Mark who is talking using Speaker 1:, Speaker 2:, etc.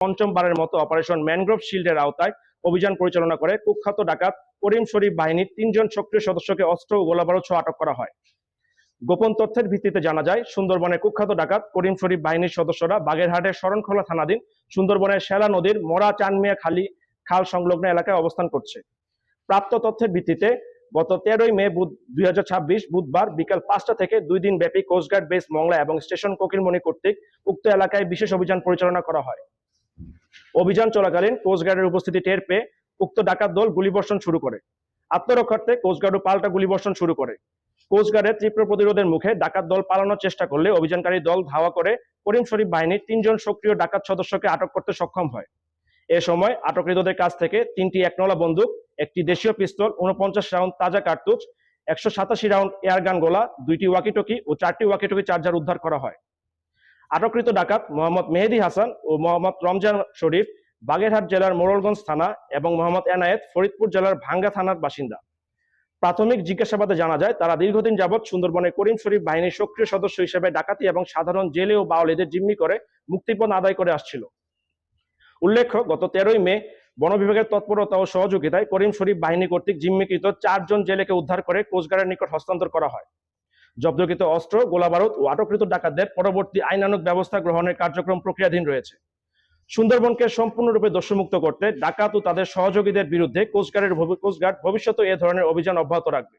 Speaker 1: পঞ্চমবারের মতো operation mangrove শিল্ডের আওতায় অভিযান পরিচালনা করে কুখ্যাত ডাকাত করিম শরীফ বাহিনীর 3 জন সক্রিয় সদস্যকে অস্ত্র ও গোলাবারুদ সহ আটক করা হয়। গোপন তথ্যের ভিত্তিতে জানা যায়, সুন্দরবনের কুখ্যাত ডাকাত করিম শরীফ বাহিনীর সদস্যরা বাগেরহাটের শরণখোলা থানাধীন সুন্দরবনের শেলা নদীর মোরা চানমিয়া খাল সংলগ্ন এলাকায় অবস্থান করছে। প্রাপ্ত তথ্যের ভিত্তিতে গত 13 মে 2026 বুধবার বিকাল 5টা থেকে 2 দিন ব্যাপী কোস্টগার্ড বেস মংলা এবং স্টেশন কোকিলমণি কর্তৃক উক্ত এলাকায় বিশেষ অভিযান পরিচালনা করা হয়। অভিযান চলাকালীন কোস্টগার্ডের উপস্থিতি টের পেয়ে উক্ত ডাকাত দল গুলিবর্ষণ শুরু করে। আত্মরক্ষার্থে কোস্টগার্ডও পাল্টা গুলিবর্ষণ শুরু করে। কোস্টগার্ডের তীব্র প্রতিরোধের মুখে ডাকাত দল পালানোর চেষ্টা করলে অভিযানকারী দল ধাওয়া করে করিম শরীফ বাহিনীর 3 জন সক্রিয় ডাকাত সদস্যকে আটক করতে সক্ষম হয়। এ সময় আটককৃতদের কাছ থেকে 3টি একনলা বন্দুক, একটি দেশীয় পিস্তল, 49 রাউন্ড তাজা কার্তুজ, 187 রাউন্ড এয়ারগান গোলা, 2টি ওয়াকিটকি ও 4টি ওয়াকিটকি চার্জার উদ্ধার করা হয়। আটককৃত ডাকাত মোহাম্মদ মেহেদী হাসান ও মোহাম্মদ রমজান শরীফ বাগেরহাট জেলার মোড়লগঞ্জ থানা এবং মোহাম্মদ এনায়েত ফরিদপুর জেলার ভাঙ্গা থানার বাসিন্দা। প্রাথমিক জিজ্ঞাসাবাদে জানা যায়, তারা দীর্ঘদিন যাবৎ সুন্দরবনে করিম শরীফ বাহিনীর সক্রিয় সদস্য হিসেবে ডাকাতি এবং সাধারণ জেলে ও বাওয়ালীদের জিম্মি করে মুক্তিপণ আদায় করে আসছিল। উল্লেখ্য, গত 13 মে বন বিভাগের তৎপরতা ও সহযোগিতায় করিম শরীফ বাহিনী কর্তৃক জিম্মিকৃত 4 জন জেলেকে উদ্ধার করে কোস্টগার্ডের নিকট হস্তান্তর করা হয়। জব্দকৃত অস্ত্র, গোলাবারুদ ও আটককৃত ডাকাতদের পরবর্তী আইনানুগ ব্যবস্থা গ্রহণের কার্যক্রম প্রক্রিয়াধীন রয়েছে। সুন্দরবনকে সম্পূর্ণরূপে দোষমুক্ত করতে ডাকাত ও তাদের সহযোগীদের বিরুদ্ধে কোস্টগার্ড ভবিষ্যতে এ ধরনের অভিযান অব্যাহত রাখবে।